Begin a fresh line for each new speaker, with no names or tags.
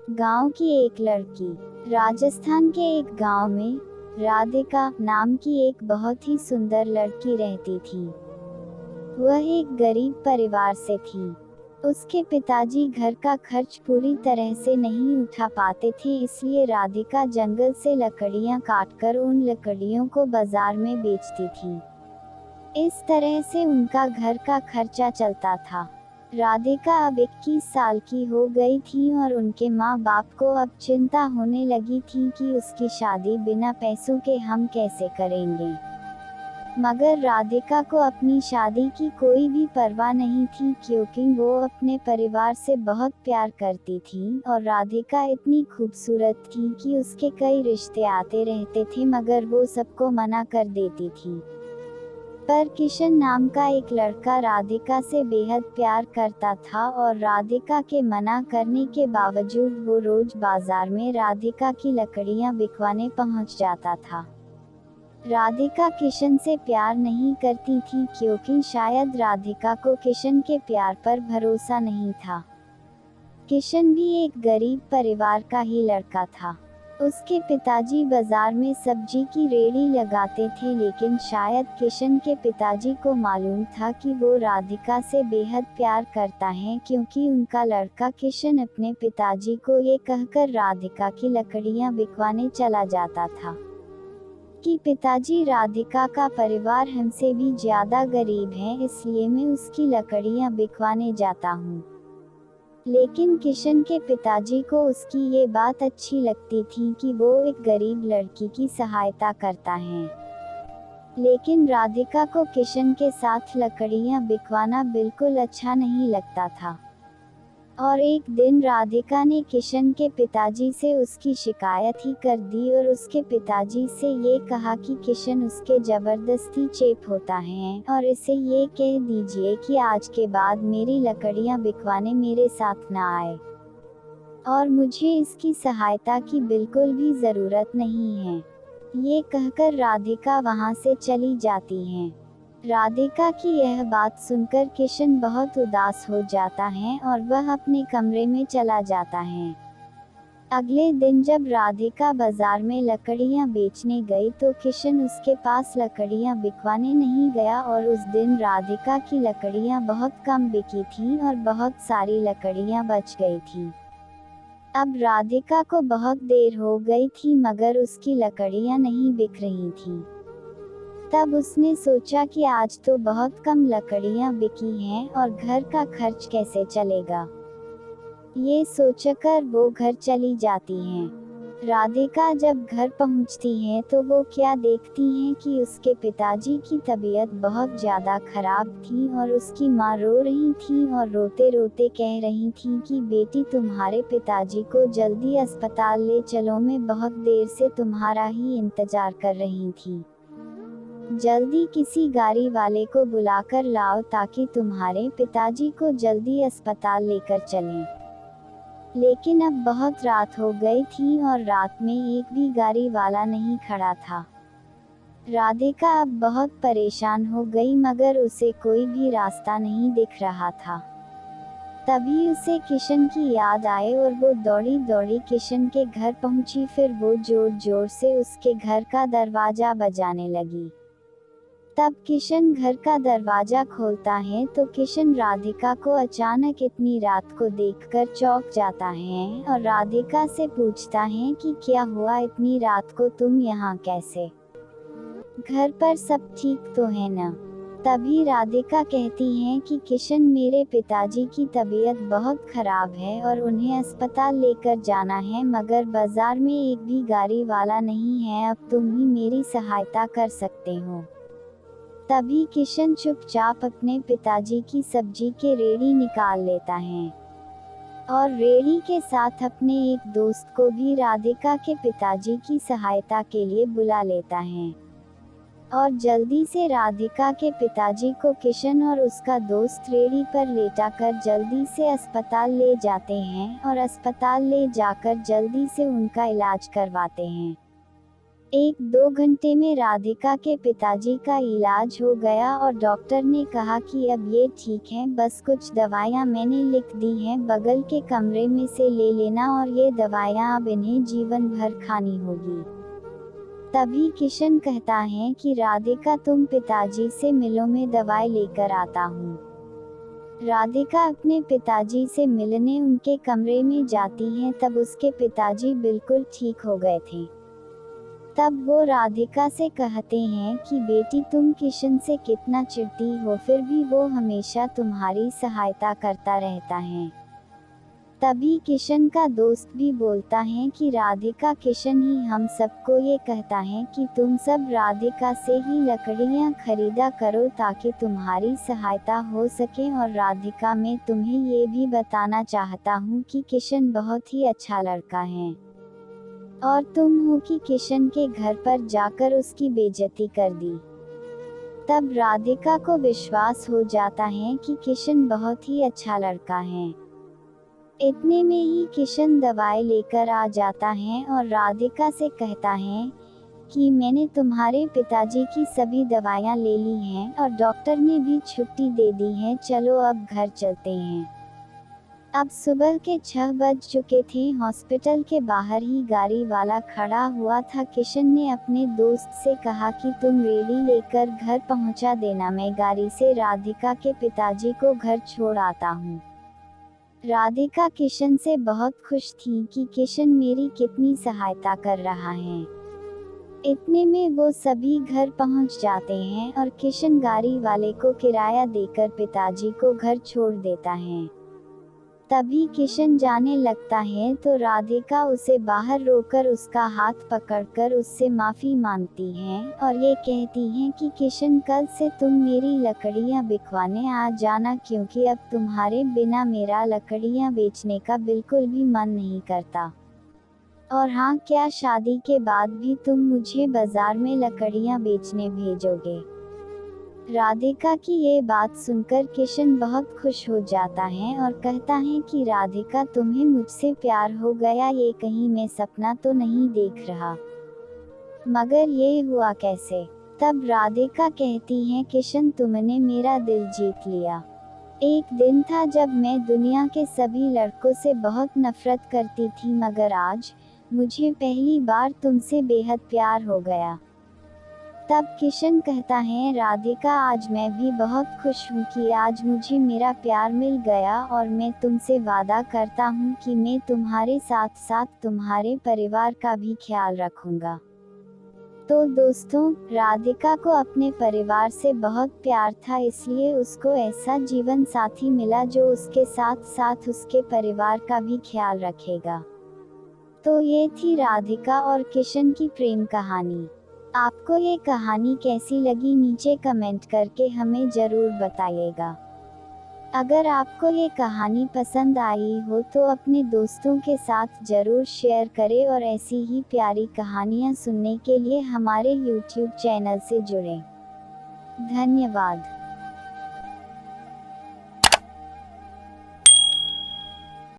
गांव की एक लड़की। राजस्थान के एक गांव में राधिका नाम की एक बहुत ही सुंदर लड़की रहती थी। वह एक गरीब परिवार से थी। उसके पिताजी घर का खर्च पूरी तरह से नहीं उठा पाते थे, इसलिए राधिका जंगल से लकड़ियां काटकर उन लकड़ियों को बाजार में बेचती थी। इस तरह से उनका घर का खर्चा चलता था। राधिका अब 21 साल की हो गई थी और उनके माँ बाप को अब चिंता होने लगी थी कि उसकी शादी बिना पैसों के हम कैसे करेंगे। मगर राधिका को अपनी शादी की कोई भी परवाह नहीं थी, क्योंकि वो अपने परिवार से बहुत प्यार करती थी और राधिका इतनी खूबसूरत थी कि उसके कई रिश्ते आते रहते थे, मगर वो सबको मना कर देती थी। पर किशन नाम का एक लड़का राधिका से बेहद प्यार करता था और राधिका के मना करने के बावजूद वो रोज बाजार में राधिका की लकड़ियां बिकवाने पहुंच जाता था। राधिका किशन से प्यार नहीं करती थी, क्योंकि शायद राधिका को किशन के प्यार पर भरोसा नहीं था। किशन भी एक गरीब परिवार का ही लड़का था। उसके पिताजी बाजार में सब्जी की रेहड़ी लगाते थे, लेकिन शायद किशन के पिताजी को मालूम था कि वो राधिका से बेहद प्यार करता है, क्योंकि उनका लड़का किशन अपने पिताजी को ये कहकर राधिका की लकड़ियां बिकवाने चला जाता था कि पिताजी, राधिका का परिवार हमसे भी ज्यादा गरीब है, इसलिए मैं उसकी लकड़ियां बिकवाने जाता हूँ। लेकिन किशन के पिताजी को उसकी ये बात अच्छी लगती थी कि वो एक गरीब लड़की की सहायता करता है। लेकिन राधिका को किशन के साथ लकड़ियां बिकवाना बिल्कुल अच्छा नहीं लगता था। और एक दिन राधिका ने किशन के पिताजी से उसकी शिकायत ही कर दी और उसके पिताजी से ये कहा कि किशन उसके जबरदस्ती चेप होता है और इसे ये कह दीजिए कि आज के बाद मेरी लकड़ियां बिकवाने मेरे साथ ना आए और मुझे इसकी सहायता की बिल्कुल भी ज़रूरत नहीं है। ये कहकर राधिका वहाँ से चली जाती है। राधिका की यह बात सुनकर किशन बहुत उदास हो जाता है और वह अपने कमरे में चला जाता है। अगले दिन जब राधिका बाजार में लकड़ियां बेचने गई तो किशन उसके पास लकड़ियां बिकवाने नहीं गया और उस दिन राधिका की लकड़ियां बहुत कम बिकी थी और बहुत सारी लकड़ियां बच गई थी। अब राधिका को बहुत देर हो गई थी, मगर उसकी लकड़ियां नहीं बिक रही थी। तब उसने सोचा कि आज तो बहुत कम लकड़ियां बिकी हैं और घर का खर्च कैसे चलेगा। ये सोचकर वो घर चली जाती हैं। राधिका जब घर पहुंचती है तो वो क्या देखती हैं कि उसके पिताजी की तबीयत बहुत ज़्यादा खराब थी और उसकी माँ रो रही थी और रोते रोते कह रही थी कि बेटी, तुम्हारे पिताजी को जल्दी अस्पताल ले चलो, मैं बहुत देर से तुम्हारा ही इंतजार कर रही थी। जल्दी किसी गाड़ी वाले को बुलाकर लाओ ताकि तुम्हारे पिताजी को जल्दी अस्पताल लेकर चलें। लेकिन अब बहुत रात हो गई थी और रात में एक भी गाड़ी वाला नहीं खड़ा था। राधिका अब बहुत परेशान हो गई, मगर उसे कोई भी रास्ता नहीं दिख रहा था। तभी उसे किशन की याद आए और वो दौड़ी दौड़ी किशन के घर पहुंची। फिर वो जोर जोर से उसके घर का दरवाजा बजाने लगी। तब किशन घर का दरवाजा खोलता है तो किशन राधिका को अचानक इतनी रात को देखकर चौंक जाता है और राधिका से पूछता है कि क्या हुआ, इतनी रात को तुम यहाँ कैसे? घर पर सब ठीक तो है ना? तभी राधिका कहती है कि किशन, मेरे पिताजी की तबीयत बहुत खराब है और उन्हें अस्पताल लेकर जाना है, मगर बाजार में एक भी गाड़ी वाला नहीं है, अब तुम ही मेरी सहायता कर सकते हो। तभी किशन चुपचाप अपने पिताजी की सब्जी के रेड़ी निकाल लेता है और रेड़ी के साथ अपने एक दोस्त को भी राधिका के पिताजी की सहायता के लिए बुला लेता है। और जल्दी से राधिका के पिताजी को किशन और उसका दोस्त रेड़ी पर लेटाकर जल्दी से अस्पताल ले जाते हैं और अस्पताल ले जाकर जल्दी से उनका इलाज करवाते हैं। 1-2 घंटे में राधिका के पिताजी का इलाज हो गया और डॉक्टर ने कहा कि अब ये ठीक है, बस कुछ दवाइयाँ मैंने लिख दी हैं, बगल के कमरे में से ले लेना और ये दवाइयाँ अब इन्हें जीवन भर खानी होगी। तभी किशन कहता है कि राधिका तुम पिताजी से मिलो, मैं दवाई लेकर आता हूँ। राधिका अपने पिताजी से मिलने उनके कमरे में जाती है, तब उसके पिताजी बिल्कुल ठीक हो गए थे। तब वो राधिका से कहते हैं कि बेटी तुम किशन से कितना चिढ़ती हो, फिर भी वो हमेशा तुम्हारी सहायता करता रहता है। तभी किशन का दोस्त भी बोलता है कि राधिका किशन ही हम सबको ये कहता है कि तुम सब राधिका से ही लकड़ियाँ खरीदा करो ताकि तुम्हारी सहायता हो सके। और राधिका मैं तुम्हें ये भी बताना चाहता हूँ कि किशन बहुत ही अच्छा लड़का है और तुम हो कि किशन के घर पर जाकर उसकी बेइज्जती कर दी। तब राधिका को विश्वास हो जाता है कि किशन बहुत ही अच्छा लड़का है। इतने में ही किशन दवाई लेकर आ जाता है और राधिका से कहता है कि मैंने तुम्हारे पिताजी की सभी दवाइयाँ ले ली हैं और डॉक्टर ने भी छुट्टी दे दी है, चलो अब घर चलते हैं। अब सुबह के 6 बज चुके थे। हॉस्पिटल के बाहर ही गाड़ी वाला खड़ा हुआ था। किशन ने अपने दोस्त से कहा कि तुम रेडी लेकर घर पहुंचा देना, मैं गाड़ी से राधिका के पिताजी को घर छोड़ आता हूं। राधिका किशन से बहुत खुश थी कि किशन मेरी कितनी सहायता कर रहा है। इतने में वो सभी घर पहुंच जाते हैं और किशन गाड़ी वाले को किराया देकर पिताजी को घर छोड़ देता है। तभी किशन जाने लगता है तो राधिका उसे बाहर रोककर उसका हाथ पकड़कर उससे माफ़ी मांगती है और ये कहती हैं कि किशन कल से तुम मेरी लकड़ियाँ बिकवाने आ जाना, क्योंकि अब तुम्हारे बिना मेरा लकड़ियाँ बेचने का बिल्कुल भी मन नहीं करता। और हाँ, क्या शादी के बाद भी तुम मुझे बाजार में लकड़ियाँ बेचने भेजोगे? राधिका की ये बात सुनकर किशन बहुत खुश हो जाता है और कहता है कि राधिका तुम्हें मुझसे प्यार हो गया, ये कहीं मैं सपना तो नहीं देख रहा। मगर ये हुआ कैसे? तब राधिका कहती है किशन तुमने मेरा दिल जीत लिया। एक दिन था जब मैं दुनिया के सभी लड़कों से बहुत नफरत करती थी, मगर आज मुझे पहली बार तुमसे बेहद प्यार हो गया। तब किशन कहता है राधिका आज मैं भी बहुत खुश हूँ कि आज मुझे मेरा प्यार मिल गया और मैं तुमसे वादा करता हूँ कि मैं तुम्हारे साथ साथ तुम्हारे परिवार का भी ख्याल रखूँगा। तो दोस्तों, राधिका को अपने परिवार से बहुत प्यार था, इसलिए उसको ऐसा जीवन साथी मिला जो उसके साथ साथ उसके परिवार का भी ख्याल रखेगा। तो ये थी राधिका और किशन की प्रेम कहानी। आपको ये कहानी कैसी लगी नीचे कमेंट करके हमें ज़रूर बताइएगा। अगर आपको ये कहानी पसंद आई हो तो अपने दोस्तों के साथ ज़रूर शेयर करें और ऐसी ही प्यारी कहानियाँ सुनने के लिए हमारे YouTube चैनल से जुड़ें। धन्यवाद।